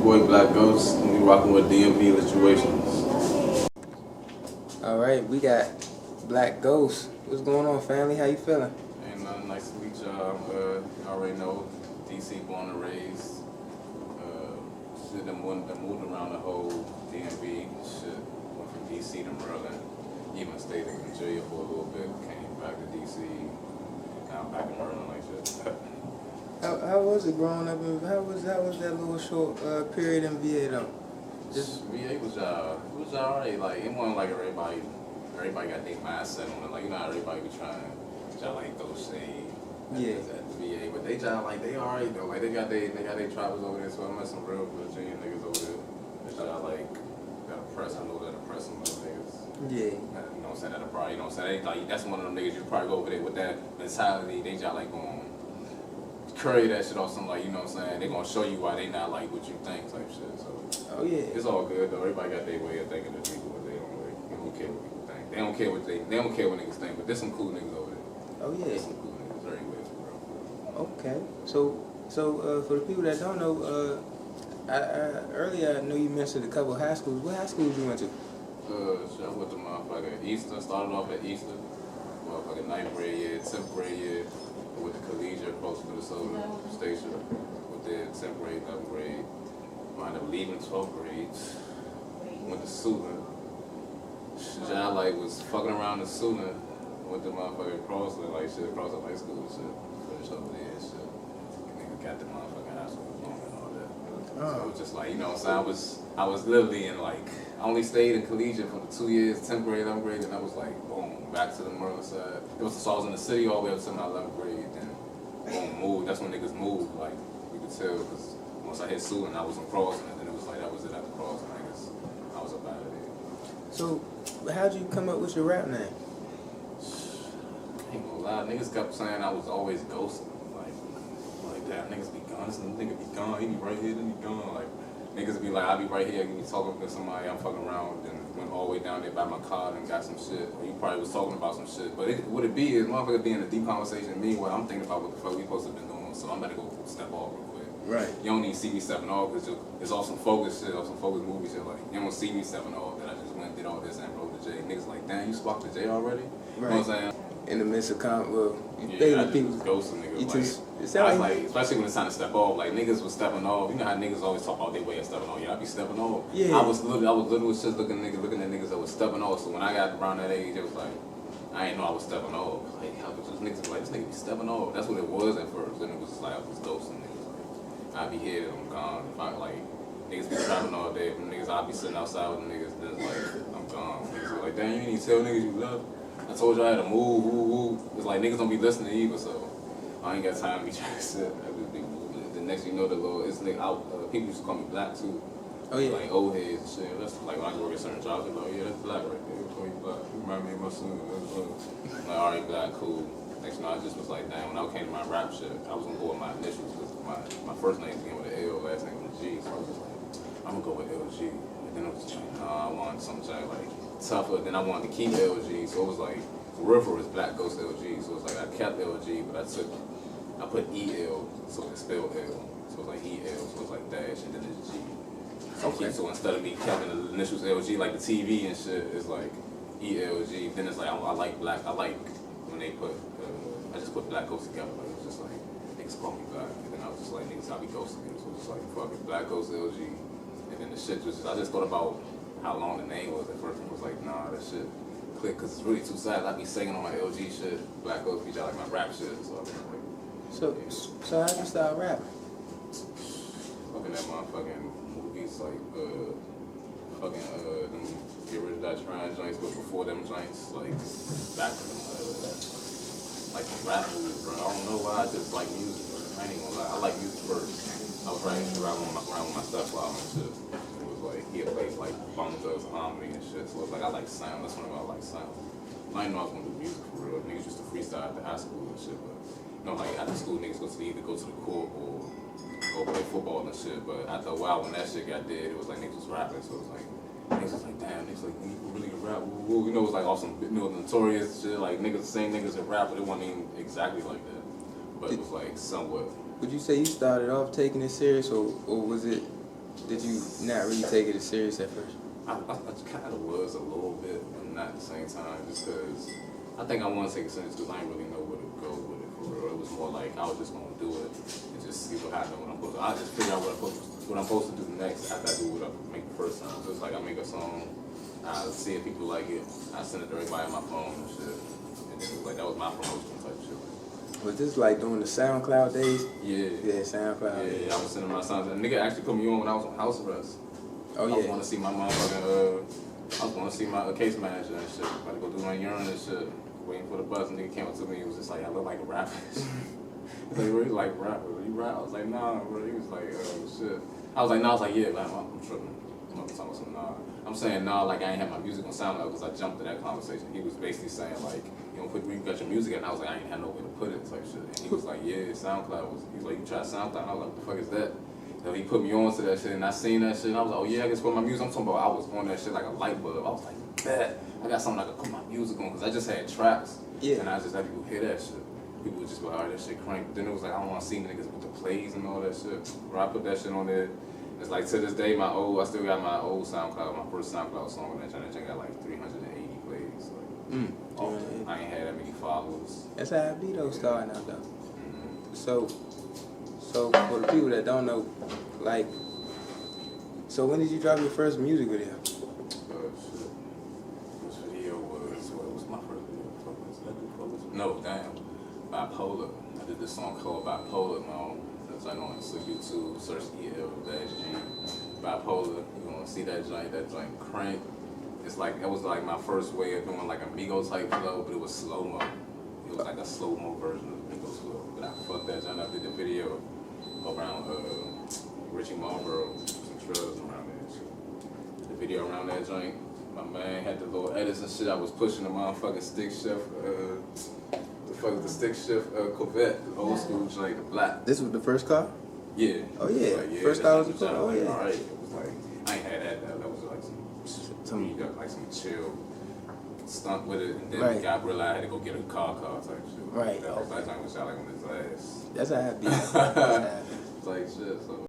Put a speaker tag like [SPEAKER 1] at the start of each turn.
[SPEAKER 1] boy BlackGhost, and we rocking with dmvlituations.
[SPEAKER 2] Alright, we got BlackGhost. What's going on, family? How you feeling?
[SPEAKER 1] Ain't nothing, nice to meet y'all. You already know, DC born and raised. Shit, them moved around the whole DMV. Shit, went from DC to Maryland. Even stayed in Virginia for a little bit. Came back to DC. Now I'm back in Maryland like shit.
[SPEAKER 2] How was it growing up? How was that little short period in VA though?
[SPEAKER 1] Just VA was alright. Like it wasn't like everybody got their mindset on it. Like you know how everybody be trying to like throw shade at the VA, but they alright though. Like they got their tribals over there. So I met some real Virginia niggas over there. They like got oppressed. I know that oppressed some of those niggas.
[SPEAKER 2] Yeah.
[SPEAKER 1] You know what I'm saying? That probably, you know what I'm saying? Like that's one of them niggas you probably go over there with that mentality. They just like going curry that shit off something like, you know what I'm saying? They gonna show you why they not like what you think type shit. So it's all good though. Everybody got their way of thinking of people, but they don't care what people think. They don't care what niggas think, but there's some cool niggas over there.
[SPEAKER 2] Oh yeah.
[SPEAKER 1] There's some cool niggas everywhere, bro.
[SPEAKER 2] Okay. So for the people that don't know, earlier I know you mentioned a couple of high schools. What high schools you went to?
[SPEAKER 1] Shit, I went to motherfucking Easter, started off at Easter. Motherfucking 9th grade year, 10th grade year. With the collegiate across Minnesota station, with their 10th grade, 11th grade. Wound up leaving 12th grade. Went to Sula. John like was fucking around in Sula. Went to motherfucking Crossland, like shit, across the high school and shit. Finished over there and shit. Nigga got the motherfucking high school diploma and all that. So it was just like, you know what I'm saying? I was literally in like, I only stayed in collegiate for the 2 years, 10th grade, 11th grade, and I was like, boom, back to the Maryland side. So I was in the city all the way up to my 11th grade, then boom, moved. That's when niggas moved, like, you could tell, because once I hit Sewell and I was in Crossing, and then it was like, that was it after Crossing, I guess I was up out of there.
[SPEAKER 2] So, how'd you come up with your rap name?
[SPEAKER 1] I ain't gonna lie, niggas kept saying I was always ghosting, like that, niggas be gone, this nigga be gone, he be right here, then he gone, like, niggas be like, I be right here, you be talking to somebody, I'm fucking around, and went all the way down there by my car and got some shit. Or you probably was talking about some shit. But what it be is, motherfucker be in a deep conversation. Meanwhile, I'm thinking about what the fuck we supposed to have been doing, so I'm about to go step off real quick.
[SPEAKER 2] Right.
[SPEAKER 1] You don't even see me stepping off because it's all some focus shit, or some focus movie shit. Like, you don't see me stepping off that I just went and did all this and wrote the J. Niggas like, damn, you sparked the J already?
[SPEAKER 2] Right.
[SPEAKER 1] You know what I'm saying?
[SPEAKER 2] In the midst of
[SPEAKER 1] I just ghosting niggas. Especially when it's time to step off. Like niggas was stepping off. You know how niggas always talk about their way of stepping off. Yeah, I be stepping off.
[SPEAKER 2] Yeah.
[SPEAKER 1] I was literally just looking at niggas that was stepping off. So when I got around that age, it was like I didn't know I was stepping off. Like how was niggas be like, this nigga be stepping off. That's what it was at first. Then it was like I was ghosting niggas. Like I be here, I'm gone. If I like niggas be traveling all day. From niggas, I be sitting outside with the niggas. Then it's like I'm gone. Niggas be like, damn, you ain't tell niggas you left. I told you I had to move. It's like niggas don't be listening either, so I ain't got time to be trying to sit. I just be moving. The next you know, it's nigga out. People used to call me Black too.
[SPEAKER 2] Oh yeah.
[SPEAKER 1] Like old heads and shit. That's like when I work at certain jobs, they're like, oh yeah, that's Black right there. Call you Black. You remind me of my son. I'm like, alright, Black, cool. Next you know, I just was like, damn. When I came to my rap shit, I was gonna go with my initials because my first name began with an L, last name with a G. So I was just like, I'm gonna go with LG. And then I was just like, nah, I wanted something like tougher. Then I wanted to keep LG, so it was like the river is BlackGhost EL G. So it's like I kept LG, but I put EL, so it's spelled L. So it's like EL, so it's like dash and then it's G. Okay. So instead of me keeping the initials LG like the TV and shit, it's like ELG. Then it's like I like black. I like when they put I just put BlackGhost together. Like it was just like niggas call me Black, and then I was just like niggas I be ghosting. So it's just like fuck it, BlackGhost EL G. And then the shit was just, I just thought about how long the name was at first. And was like, nah, that shit click because it's really two sides. I be singing on my LG shit, BlackGhost feature like my rap shit. So I was like,
[SPEAKER 2] so how you start rapping?
[SPEAKER 1] Fucking that motherfucking movies like fucking them Get Rid of That Shrine joints, but before them joints, like back to them like the rap movies, bro. I don't know why I just like music, bro. I ain't gonna lie, I like music first. I was around with my stepfather and shit. It was like he had played like Bone Thugs Harmony and shit, so it's like I like sound. That's when I like sound. I didn't know I was gonna do music for real. Niggas used to freestyle at the high school and shit, but you know, like after school, niggas either go to the court or go play football and shit. But after a while, when that shit got dead, it was like niggas was rapping, so it was like niggas was like, damn, niggas like you really can rap. Woo. You know, it was like awesome, you know, notorious shit. Like niggas, the same niggas that rap, but it wasn't even exactly like that. But it was like somewhat.
[SPEAKER 2] Would you say you started off taking it serious, or was it did you not really take it as serious at first?
[SPEAKER 1] I kind of was a little bit, but not at the same time, just because I think I want to take it serious because I didn't really know where to go with it for real. It was more like I was just going to do it and just see what happened when I'm supposed to. I just figure out what I'm supposed to do next after I do what I make the first time. So it's like I make a song, I see if people like it, I send it to everybody on my phone and shit. And then it was like that was my promotion type shit.
[SPEAKER 2] Was this like during the SoundCloud days?
[SPEAKER 1] Yeah.
[SPEAKER 2] Yeah, SoundCloud.
[SPEAKER 1] Yeah, I was sending my songs. A nigga actually put me on when I was on house arrest.
[SPEAKER 2] Oh, yeah.
[SPEAKER 1] I was going to see my motherfucking, I was going to see my case manager and shit. About to go do my urine and shit. Waiting for the bus, and nigga came up to me. He was just like, I look like a rapper. He's like, really like rapper? You rap? I was like, nah, bro. He was like, shit. I was like, nah. I was like, yeah, man, I'm tripping. I'm talking about some nah. I'm saying nah, like I ain't had my music on SoundCloud because I jumped to that conversation. He was basically saying like, you know, where you got your music at? And I was like, I ain't had nowhere to put it type shit. And he was like, yeah, SoundCloud was. He was like, you try SoundCloud? And I was like, what the fuck is that? So he put me on to that shit, and I seen that shit, and I was like, oh yeah, I guess put my music. I'm talking about I was on that shit like a light bulb. I was like, bet I got something I could put my music on because I just had tracks, and I just had people hear that shit. People would just be like, all right, that shit crank. Then it was like, I don't want to see niggas with the plays and all that shit. Bro, I put that shit on there. It's like to this day, I still got my old SoundCloud, my first SoundCloud song on that channel. That got like 380 plays. Like, I ain't had that many followers.
[SPEAKER 2] That's how I be though, starting out though. So for the people that don't know, like, so when did you drop your first music video?
[SPEAKER 1] Shit. This video was, what was my first video? No, damn. Bipolar. I did this song called Bipolar, man. That's like on YouTube, search EL-G. Bipolar. You want to see that joint crank. It's like, it was like my first way of doing like a Migos type flow, but it was slow-mo. It was like a slow-mo version of Migos flow. But I fucked that joint. I did the video around Richie Marlboro, some trails around there and shit. The video around that joint, my man had the little edits and shit. I was pushing the motherfucking stick shift, the stick shift Corvette, the old school joint, the black.
[SPEAKER 2] This was the first car?
[SPEAKER 1] Yeah.
[SPEAKER 2] Oh yeah.
[SPEAKER 1] Like, yeah,
[SPEAKER 2] first car was the car. Oh
[SPEAKER 1] like,
[SPEAKER 2] yeah.
[SPEAKER 1] Alright. It was like I ain't had that. That was like some chill stunt with it, and then the guy realized I had to go get a car type shit.
[SPEAKER 2] Right.
[SPEAKER 1] That joint was shot like on his ass.
[SPEAKER 2] That's how I be.
[SPEAKER 1] It's like shit. So.